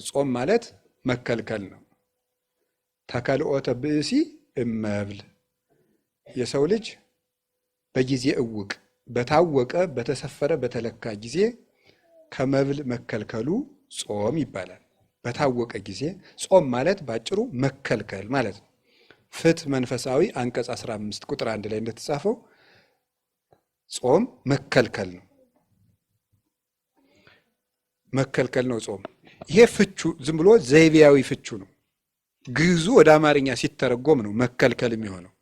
ጾም ማለት መከልከል ነው። ተከልኦተ ብእሲ እመብል የሰው ልጅ በጊዜ እውቅ በታወቀ በተሰፈረ በተለካ ጊዜ ከመብል መከልከሉ ጾም ይባላል። በታወቀ ጊዜ ጾም ማለት ባጭሩ መከልከል ማለት ነው። ፍትሕ መንፈሳዊ አንቀጽ 15 ቁጥር 1 ላይ እንደተጻፈው ጾም መከልከል ነው። መከልከል ነው ጾም። ይሄ ፍቹ ዝም ብሎ ዘይቤያዊ ፍቹ ነው። ግዕዙ ወደ አማርኛ ሲተረጎም ነው መከልከል የሚሆነው።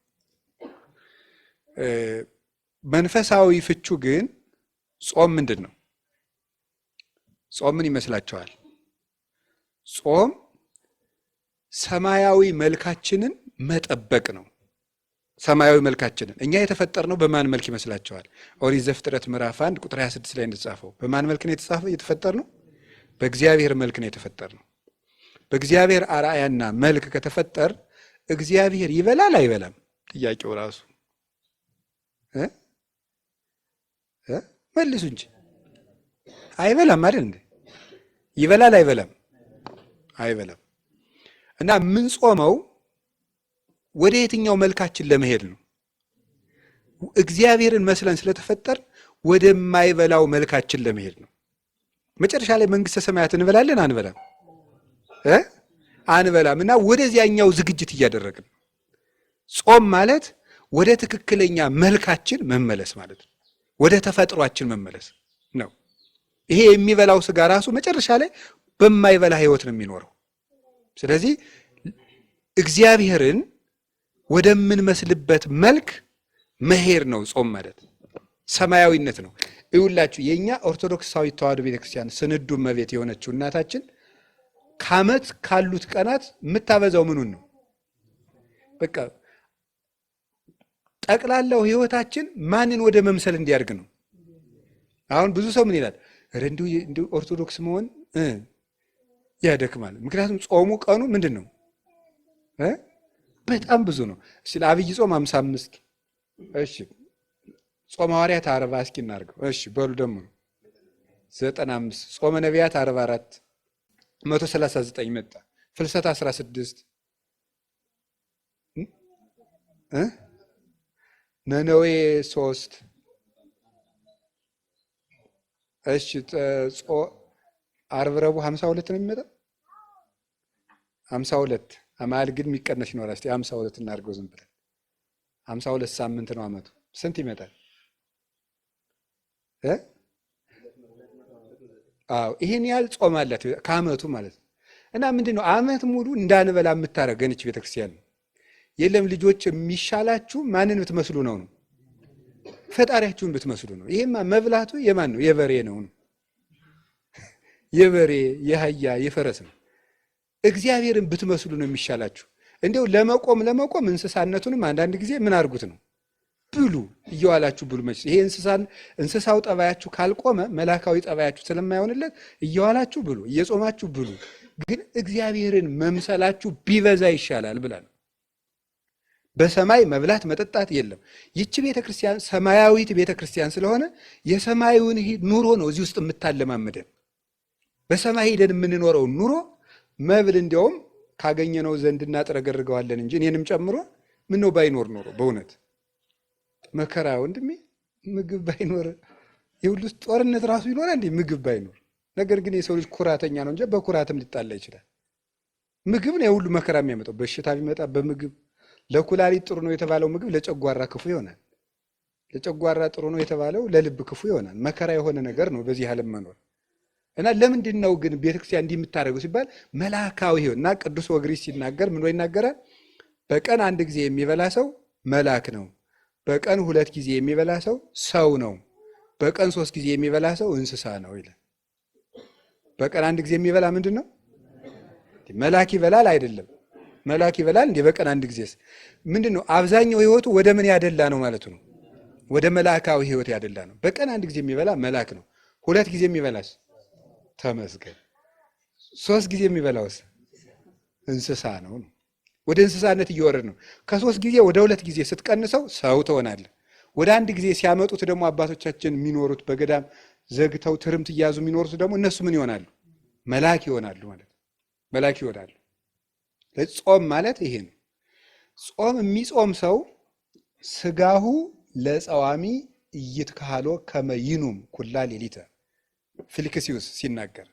መንፈሳዊ ፍቹ ግን ጾም ምንድን ነው? ጾም ምን ይመስላችኋል? ጾም ሰማያዊ መልካችንን መጠበቅ ነው። ሰማያዊ መልካችንን እኛ የተፈጠርነው በማን መልክ ይመስላችኋል? ኦሪት ዘፍጥረት ምዕራፍ 1 ቁጥር 26 ላይ እንደተጻፈው በማን መልክ ነው የተፈጠርነው? በእግዚአብሔር መልክ ነው የተፈጠርነው። በእግዚአብሔር አርአያና መልክ ከተፈጠር እግዚአብሔር ይበላል አይበላም? ጥያቄው ራሱ መልሱ እንጂ አይበላም አይደል እንዴ? ይበላል አይበላም? አይበላም። እና ምን ጾመው ወደ የትኛው መልካችን ለመሄድ ነው? እግዚአብሔርን መስለን ስለተፈጠር ወደማይበላው መልካችን ለመሄድ ነው። መጨረሻ ላይ መንግስተ ሰማያት እንበላለን አንበላም? አንበላም። እና ወደዚያኛው ዝግጅት እያደረግን ነው። ጾም ማለት ወደ ትክክለኛ መልካችን መመለስ ማለት ነው። ወደ ተፈጥሯችን መመለስ ነው። ይሄ የሚበላው ስጋ ራሱ መጨረሻ ላይ በማይበላ ህይወት ነው የሚኖረው። ስለዚህ እግዚአብሔርን ወደምንመስልበት መልክ መሄድ ነው ጾም ማለት። ሰማያዊነት ነው። ይውላችሁ የኛ ኦርቶዶክሳዊ ተዋሕዶ ቤተክርስቲያን ስንዱ እመቤት የሆነችው እናታችን ከዓመት ካሉት ቀናት የምታበዛው ምኑን ነው? በቃ ጠቅላላው ህይወታችን ማንን ወደ መምሰል እንዲያድግ ነው። አሁን ብዙ ሰው ምን ይላል? እንዲሁ ኦርቶዶክስ መሆን ያደክማል። ምክንያቱም ጾሙ ቀኑ ምንድን ነው? በጣም ብዙ ነው። እሺ ለአብይ ጾም 55 እሺ ጾመ ሐዋርያት 40 እስኪ እናድርገው። እሺ በሉ ደግሞ 95 ጾመ ነቢያት 44 139 መጣ። ፍልሰት 16 ነነዌ 3 እሺ ዓርብ ረቡዕ 52 ነው የሚመጣ 52 አማል ግን የሚቀነስ ይኖራል። እስቲ 52 እናድርገው ዝም ብለን 52 ሳምንት ነው አመቱ። ስንት ይመጣል? አዎ ይሄን ያህል ጾም አላት ከአመቱ ማለት ነው። እና ምንድነው አመት ሙሉ እንዳንበላ የምታረገን እቺ ቤተክርስቲያን ነው። የለም ልጆች የሚሻላችሁ ማንን ብትመስሉ ነው? ፈጣሪያችሁን ብትመስሉ ነው። ይሄማ መብላቱ የማን ነው? የበሬ ነው። የበሬ የአህያ የፈረስ ነው። እግዚአብሔርን ብትመስሉ ነው የሚሻላችሁ። እንዲያው ለመቆም እንስሳነቱንም አንዳንድ ጊዜ ምን አድርጉት ነው ብሉ፣ እየዋላችሁ ብሉ። መች ይሄ እንስሳው ጠባያችሁ ካልቆመ መላካዊ ጠባያችሁ ስለማይሆንለት እየዋላችሁ ብሉ፣ እየጾማችሁ ብሉ። ግን እግዚአብሔርን መምሰላችሁ ቢበዛ ይሻላል ብላ ነው። በሰማይ መብላት መጠጣት የለም። ይቺ ቤተክርስቲያን ሰማያዊት ቤተክርስቲያን ስለሆነ የሰማዩን ኑሮ ነው እዚህ ውስጥ የምታለማመደን። በሰማይ ሄደን የምንኖረው ኑሮ መብል እንዲያውም ካገኘነው ዘንድ እናጥረገርገዋለን እንጂ እኔንም ጨምሮ ምን ነው ባይኖር ኖሮ በእውነት መከራ ወንድሜ፣ ምግብ ባይኖር የሁሉ ጦርነት ራሱ ይኖራል እንዴ? ምግብ ባይኖር። ነገር ግን የሰው ልጅ ኩራተኛ ነው እንጂ በኩራትም ሊጣላ ይችላል። ምግብ ነው የሁሉ መከራ የሚያመጣው። በሽታ ቢመጣ በምግብ ለኩላሊት ጥሩ ነው የተባለው ምግብ ለጨጓራ ክፉ ይሆናል። ለጨጓራ ጥሩ ነው የተባለው ለልብ ክፉ ይሆናል። መከራ የሆነ ነገር ነው በዚህ ዓለም መኖር። እና ለምንድን ነው ግን ቤተክርስቲያን እንዲህ የምታደርገው ሲባል መላካዊ ህይወት እና ቅዱስ ወግሪስ ሲናገር ምን ይናገራል? በቀን 1 ጊዜ የሚበላ ሰው መልአክ ነው። በቀን 2 ጊዜ የሚበላ ሰው ሰው ነው። በቀን 3 ጊዜ የሚበላ ሰው እንስሳ ነው ይላል። በቀን 1 ጊዜ የሚበላ ምንድን ነው? መልአክ ይበላል አይደለም? መልአክ ይበላል እንዴ? በቀን 1 ጊዜስ ምንድን ነው? አብዛኛው ህይወቱ ወደ ምን ያደላ ነው ማለቱ ነው? ወደ መልአካዊ ህይወት ያደላ ነው። በቀን 1 ጊዜ የሚበላ መልአክ ነው። 2 ጊዜ የሚበላስ ተመስገን። 3 ጊዜ የሚበላውስ እንስሳ ነው። ወደ እንስሳነት እየወረድ ነው። ከ3 ጊዜ ወደ 2 ጊዜ ስትቀንሰው ሰው ትሆናለህ። ወደ 1 ጊዜ ሲያመጡት ደግሞ አባቶቻችን የሚኖሩት በገዳም ዘግተው ትርምት እያዙ የሚኖሩት ደግሞ እነሱ ምን ይሆናሉ? መልአክ ይሆናሉ ማለት ነው። መላክ ይወዳሉ። ጾም ማለት ይሄ ነው። ጾም የሚጾም ሰው ስጋሁ ለጸዋሚ ኢይትካህሎ ከመ ይኑም ኩላ ሌሊተ ፊልክስዩስ ሲናገር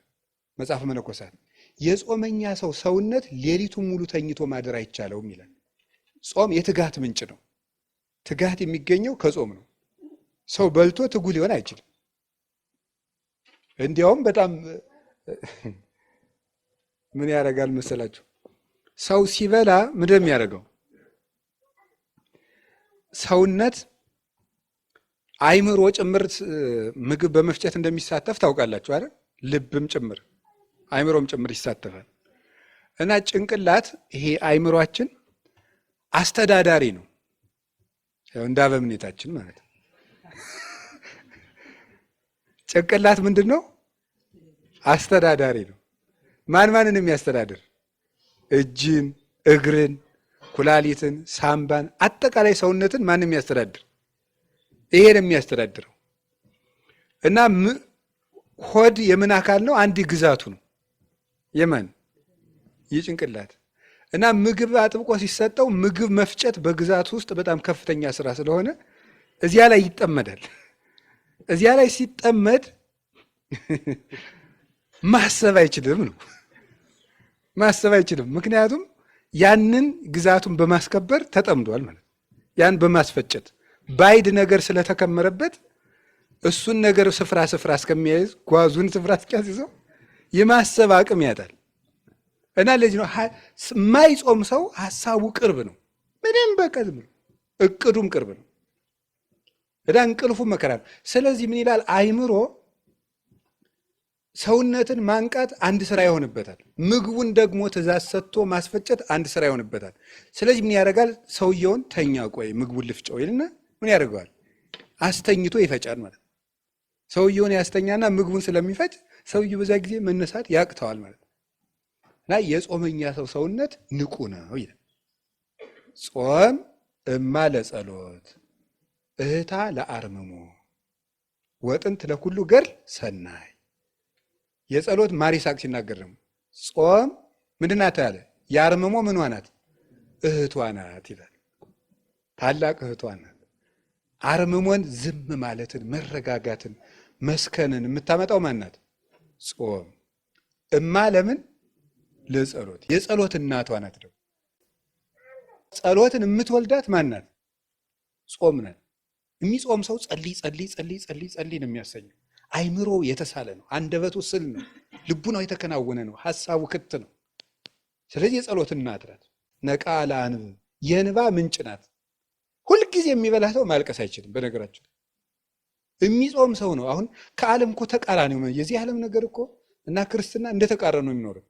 መጽሐፈ መነኮሳት የጾመኛ ሰው ሰውነት ሌሊቱን ሙሉ ተኝቶ ማደር አይቻለውም ይላል። ጾም የትጋት ምንጭ ነው። ትጋት የሚገኘው ከጾም ነው። ሰው በልቶ ትጉ ሊሆን አይችልም። እንዲያውም በጣም ምን ያደርጋል መሰላችሁ? ሰው ሲበላ ምንድን ነው የሚያደርገው? ሰውነት አይምሮ ጭምር ምግብ በመፍጨት እንደሚሳተፍ ታውቃላችሁ አይደል? ልብም ጭምር አይምሮም ጭምር ይሳተፋል። እና ጭንቅላት ይሄ አይምሮአችን አስተዳዳሪ ነው። ያው እንዳበምኔታችን ማለት ነው። ጭንቅላት ምንድን ነው? አስተዳዳሪ ነው። ማንን የሚያስተዳድር? እጅን፣ እግርን፣ ኩላሊትን፣ ሳምባን፣ አጠቃላይ ሰውነትን ማንም የሚያስተዳድር ይሄን የሚያስተዳድረው እና ሆድ የምን አካል ነው? አንድ ግዛቱ ነው። የማን? የጭንቅላት። እና ምግብ አጥብቆ ሲሰጠው ምግብ መፍጨት በግዛቱ ውስጥ በጣም ከፍተኛ ስራ ስለሆነ እዚያ ላይ ይጠመዳል። እዚያ ላይ ሲጠመድ ማሰብ አይችልም ነው። ማሰብ አይችልም። ምክንያቱም ያንን ግዛቱን በማስከበር ተጠምዷል ማለት ነው። ያን በማስፈጨት ባይድ ነገር ስለተከመረበት እሱን ነገር ስፍራ እስከሚያይዝ ጓዙን ስፍራ እስኪያስይዘው የማሰብ አቅም ያጣል። እና ለዚህ ነው የማይጾም ሰው ሀሳቡ ቅርብ ነው። ምንም በቀድም ነው፣ እቅዱም ቅርብ ነው። እና እንቅልፉ መከራ ነው። ስለዚህ ምን ይላል? አይምሮ ሰውነትን ማንቃት አንድ ስራ ይሆንበታል። ምግቡን ደግሞ ትእዛዝ ሰጥቶ ማስፈጨት አንድ ስራ ይሆንበታል። ስለዚህ ምን ያደርጋል? ሰውየውን ተኛ፣ ቆይ ምግቡን ልፍጨው ይልና ምን ያደርገዋል? አስተኝቶ ይፈጫል ማለት ነው። ሰውየውን ያስተኛና ምግቡን ስለሚፈጭ ሰውየው በዛ ጊዜ መነሳት ያቅተዋል ማለት ነው። እና የጾመኛ ሰው ሰውነት ንቁ ነው ይላል። ጾም እማ ለጸሎት እህታ ለአርምሞ ወጥንት ለኩሉ ገር ሰናይ። የጸሎት ማር ይስሐቅ ሲናገር ደግሞ ጾም ምንድን ናት ያለ? የአርምሞ ምኗ ናት? እህቷ ናት ይላል። ታላቅ እህቷ ናት። አርምሞን ዝም ማለትን፣ መረጋጋትን፣ መስከንን የምታመጣው ማናት? ጾም። እማ ለምን? ለጸሎት። የጸሎት እናቷ ናት። ደግሞ ጸሎትን የምትወልዳት ማናት? ጾም ናት። የሚጾም ሰው ጸልይ ጸልይ ጸልይ ጸልይ ጸልይ ነው የሚያሰኘው። አይምሮ የተሳለ ነው። አንደበቱ ስል ነው። ልቡናው የተከናወነ ነው። ሐሳቡ ክት ነው። ስለዚህ የጸሎት እናት ናት። ነቃ ለአንብ የእንባ ምንጭ ናት። ሁልጊዜ የሚበላ ሰው ማልቀስ አይችልም። በነገራችን የሚጾም ሰው ነው። አሁን ከዓለም እኮ ተቃራኒ ነው። የዚህ ዓለም ነገር እኮ እና ክርስትና እንደተቃረኑ ነው የሚኖረው።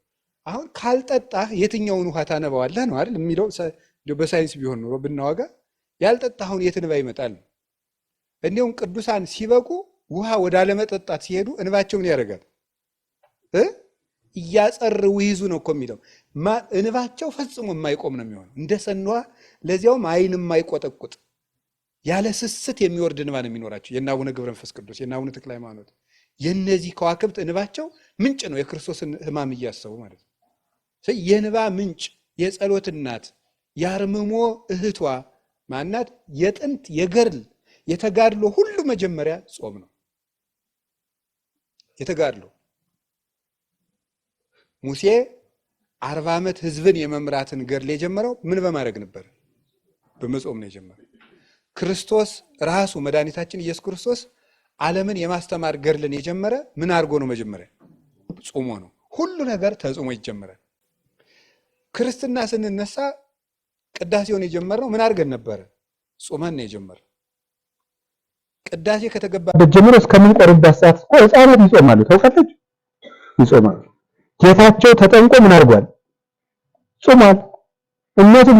አሁን ካልጠጣህ የትኛውን ውሃ ታነባዋለህ ነው አይደል የሚለው። በሳይንስ ቢሆን ኖሮ ብናዋጋ ያልጠጣኸውን የት እንባ ይመጣል ነው። እንዲሁም ቅዱሳን ሲበቁ ውሃ ወደ አለመጠጣት ሲሄዱ እንባቸው ምን ያደርጋል? እያጸርው ይይዙ ነው እኮ የሚለው። እንባቸው ፈጽሞ የማይቆም ነው የሚሆነው። እንደ ሰኗ ለዚያውም አይን የማይቆጠቁጥ ያለ ስስት የሚወርድ እንባ ነው የሚኖራቸው። የእነ አቡነ ገብረ መንፈስ ቅዱስ፣ የእነ አቡነ ተክለ ሃይማኖት፣ የእነዚህ ከዋክብት እንባቸው ምንጭ ነው። የክርስቶስን ሕማም እያሰቡ ማለት ነው። የእንባ ምንጭ፣ የጸሎት እናት፣ የአርምሞ እህቷ ማናት? የጥንት የገድል የተጋድሎ ሁሉ መጀመሪያ ጾም ነው። የተጋድሎ ሙሴ 40 ዓመት ህዝብን የመምራትን ገድል የጀመረው ምን በማድረግ ነበር? በመጾም ነው የጀመረው። ክርስቶስ ራሱ መድኃኒታችን ኢየሱስ ክርስቶስ ዓለምን የማስተማር ገድልን የጀመረ ምን አድርጎ ነው? መጀመሪያ ጾሞ ነው። ሁሉ ነገር ተጾሞ ይጀመራል። ክርስትና ስንነሳ ቅዳሴውን የጀመርነው ምን አድርገን ነበረ? ጾመን ነው የጀመረው። ቅዳሴ ከተገባበት ጀምሮ እስከምንቆርበት ሰዓት እኮ ሕፃናት ይጾማሉ። ታውቃለች? ይጾማሉ። ጌታቸው ተጠንቆ ምን አድርጓል? ጾሟል። እነሱም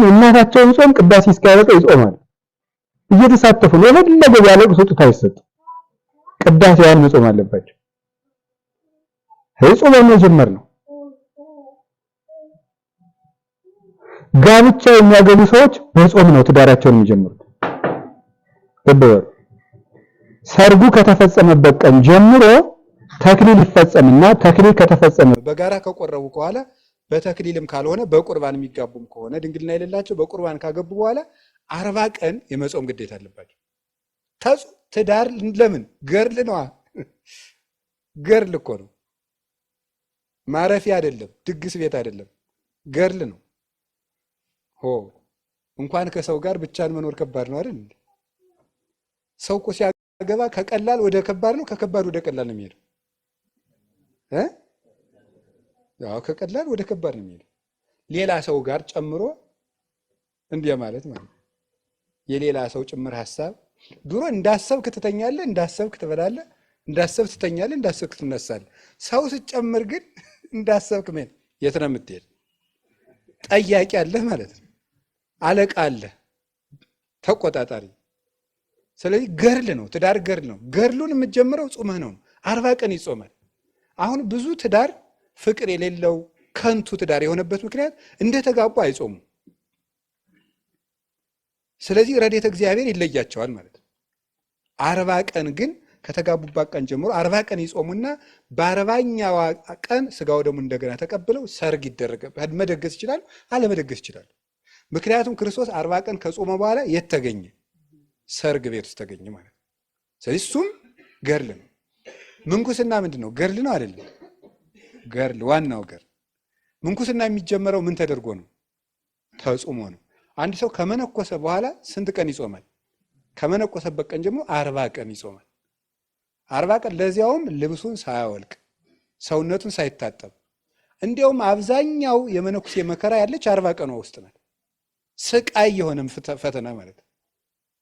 የእናታቸውን ጾም ቅዳሴ እስኪያበቃ ይጾማል። እየተሳተፉ ነው። የፈለገ ቢያለቅሱ ስጦታ አይሰጥ። ቅዳሴያን መጾም አለባቸው። ጾመን የጀመርነው ጋብቻ የሚያገቡ ሰዎች በጾም ነው ትዳራቸውን የሚጀምሩት። ሰርጉ ከተፈጸመበት ቀን ጀምሮ ተክሊል ይፈጸምና ተክሊል ከተፈጸመ በጋራ ከቆረቡ በኋላ በተክሊልም ካልሆነ በቁርባን የሚጋቡም ከሆነ ድንግልና የሌላቸው በቁርባን ካገቡ በኋላ 40 ቀን የመጾም ግዴታ አለባቸው። ትዳር ለምን? ገርል ነዋ። ገርል እኮ ነው። ማረፊያ አይደለም፣ ድግስ ቤት አይደለም፣ ገርል ነው። እንኳን ከሰው ጋር ብቻን መኖር ከባድ ነው አይደል? ሰው እኮ ሲያገባ ከቀላል ወደ ከባድ ነው፣ ከከባድ ወደ ቀላል ነው የሚሄደው። ከቀላል ወደ ከባድ ነው የሚሄደው። ሌላ ሰው ጋር ጨምሮ እንዲያ ማለት ማለት የሌላ ሰው ጭምር ሀሳብ። ድሮ እንዳሰብክ ትተኛለህ፣ እንዳሰብክ ትበላለህ፣ እንዳሰብክ ትተኛለህ፣ እንዳሰብክ ትነሳለህ። ሰው ስትጨምር ግን እንዳሰብክ ምን የት ነው የምትሄድ? ጠያቂ አለህ ማለት ነው። አለቃ አለህ፣ ተቆጣጣሪ። ስለዚህ ገርል ነው፣ ትዳር ገርል ነው። ገርሉን የምትጀምረው ጾመህ ነው። 40 ቀን ይጾማል። አሁን ብዙ ትዳር ፍቅር የሌለው ከንቱ ትዳር የሆነበት ምክንያት እንደተጋቡ አይጾሙም። ስለዚህ ረድኤተ እግዚአብሔር ይለያቸዋል ማለት ነው። 40 ቀን ግን ከተጋቡባት ቀን ጀምሮ 40 ቀን ይጾሙና በ40ኛዋ ቀን ስጋው ደግሞ እንደገና ተቀብለው ሰርግ ይደረጋል። መደገስ ይችላሉ፣ አለመደገስ ይችላሉ። ምክንያቱም ክርስቶስ 40 ቀን ከጾመ በኋላ የት ተገኘ? ሰርግ ቤት ውስጥ ተገኘ ማለት ነው። ስለዚህ እሱም ገርል ነው። ምንኩስና ምንድን ነው? ገርል ነው አይደለም? ገርል ዋናው ገርል። ምንኩስና የሚጀመረው ምን ተደርጎ ነው? ተጾሞ ነው። አንድ ሰው ከመነኮሰ በኋላ ስንት ቀን ይጾማል? ከመነኮሰበት ቀን ጀምሮ 40 ቀን ይጾማል። 40 ቀን፣ ለዚያውም ልብሱን ሳያወልቅ ሰውነቱን ሳይታጠብ። እንዲያውም አብዛኛው የመነኩሴ መከራ ያለች 40 ቀኗ ውስጥ ናት። ስቃይ የሆነም ፈተና ማለት ነው።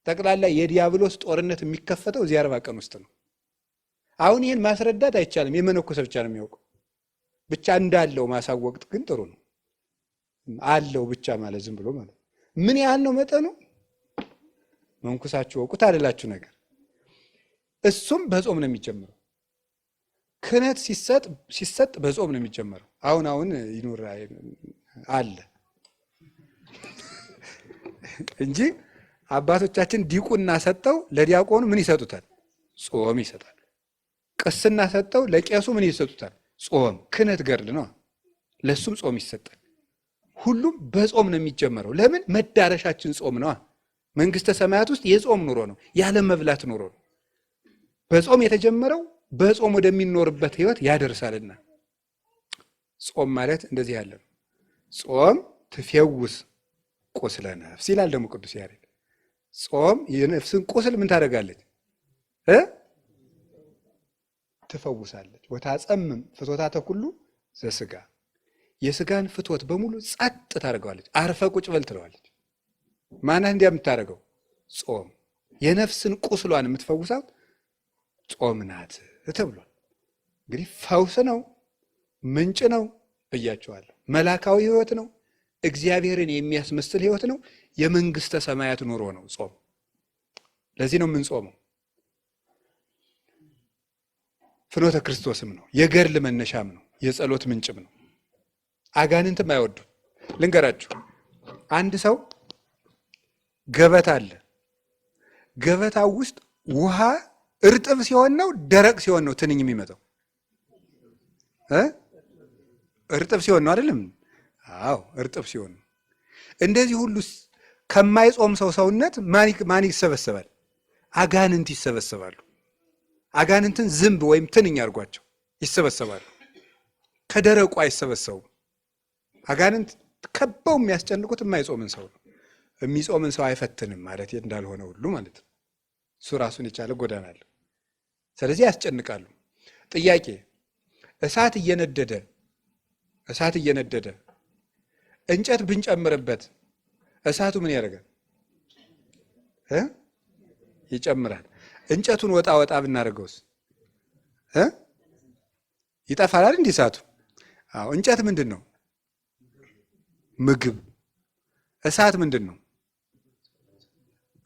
ጠቅላላ የዲያብሎስ ጦርነት የሚከፈተው እዚህ 40 ቀን ውስጥ ነው። አሁን ይህን ማስረዳት አይቻልም፣ የመነኮሰ ብቻ ነው የሚያውቀው። ብቻ እንዳለው ማሳወቅ ግን ጥሩ ነው። አለው ብቻ ማለት ዝም ብሎ ማለት ምን ያህል ነው መጠኑ? መንኩሳችሁ ወቁት አልላችሁ ነገር። እሱም በጾም ነው የሚጀምረው። ክህነት ሲሰጥ በጾም ነው የሚጀምረው። አሁን ይኑር አለ እንጂ አባቶቻችን ዲቁና ሰጠው ለዲያቆኑ ምን ይሰጡታል? ጾም ይሰጣል። ቅስና ሰጠው ለቄሱ ምን ይሰጡታል? ጾም። ክህነት ገርል ነው፣ ለሱም ጾም ይሰጣል። ሁሉም በጾም ነው የሚጀመረው። ለምን? መዳረሻችን ጾም ነው። መንግስተ ሰማያት ውስጥ የጾም ኑሮ ነው፣ ያለ መብላት ኑሮ ነው። በጾም የተጀመረው በጾም ወደሚኖርበት ህይወት ያደርሳልና ጾም ማለት እንደዚህ ያለ ነው። ጾም ትፌውስ ቁስለ ነፍስ ይላል ደግሞ ቅዱስ ያሬድ። ጾም የነፍስን ቁስል ምን ታደርጋለች? ትፈውሳለች። ወታጸምም ፍትወታተ ኩሉ ዘስጋ፣ የስጋን ፍትወት በሙሉ ጸጥ ታደርገዋለች። አርፈ ቁጭ በል ትለዋለች። ማናት እንዲያ የምታደርገው? ጾም። የነፍስን ቁስሏን የምትፈውሳት ጾም ናት ተብሏል። እንግዲህ ፈውስ ነው፣ ምንጭ ነው ብያቸዋለሁ። መላካዊ ህይወት ነው፣ እግዚአብሔርን የሚያስመስል ህይወት ነው፣ የመንግስተ ሰማያት ኑሮ ነው ጾም። ለዚህ ነው የምንጾመው። ፍኖተ ክርስቶስም ነው፣ የገድል መነሻም ነው፣ የጸሎት ምንጭም ነው። አጋንንትም አይወዱም። ልንገራችሁ፣ አንድ ሰው ገበታ አለ። ገበታው ውስጥ ውሃ እርጥብ ሲሆን ነው ደረቅ ሲሆን ነው ትንኝ የሚመጣው? እርጥብ ሲሆን ነው አይደለም? አዎ እርጥብ ሲሆን ነው። እንደዚህ ሁሉ ከማይጾም ሰው ሰውነት ማን ይሰበሰባል? አጋንንት ይሰበሰባሉ። አጋንንትን ዝንብ ወይም ትንኝ አድርጓቸው ይሰበሰባሉ። ከደረቁ አይሰበሰቡም። አጋንንት ከበው የሚያስጨንቁት የማይጾምን ሰው ነው። የሚጾምን ሰው አይፈትንም ማለት እንዳልሆነ ሁሉ ማለት ነው። እሱ ራሱን የቻለ ጎዳና አለ። ስለዚህ ያስጨንቃሉ። ጥያቄ፣ እሳት እየነደደ እንጨት ብንጨምርበት እሳቱ ምን ያደርጋል? ይጨምራል። እንጨቱን ወጣ ብናደርገውስ ይጠፋል እንዲህ እሳቱ? አዎ። እንጨት ምንድን ነው? ምግብ። እሳት ምንድን ነው?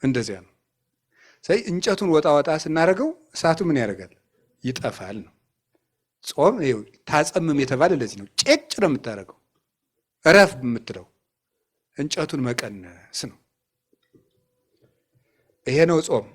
እንደዚያ ነው። ስለዚህ እንጨቱን ወጣ ስናደርገው እሳቱ ምን ያደርጋል? ይጠፋል ነው። ጾም ይኸው ታጸምም የተባለ ለዚህ ነው። ጨጭ ነው የምታደርገው፣ እረፍ የምትለው እንጨቱን መቀነስ ነው። ይሄ ነው ጾም።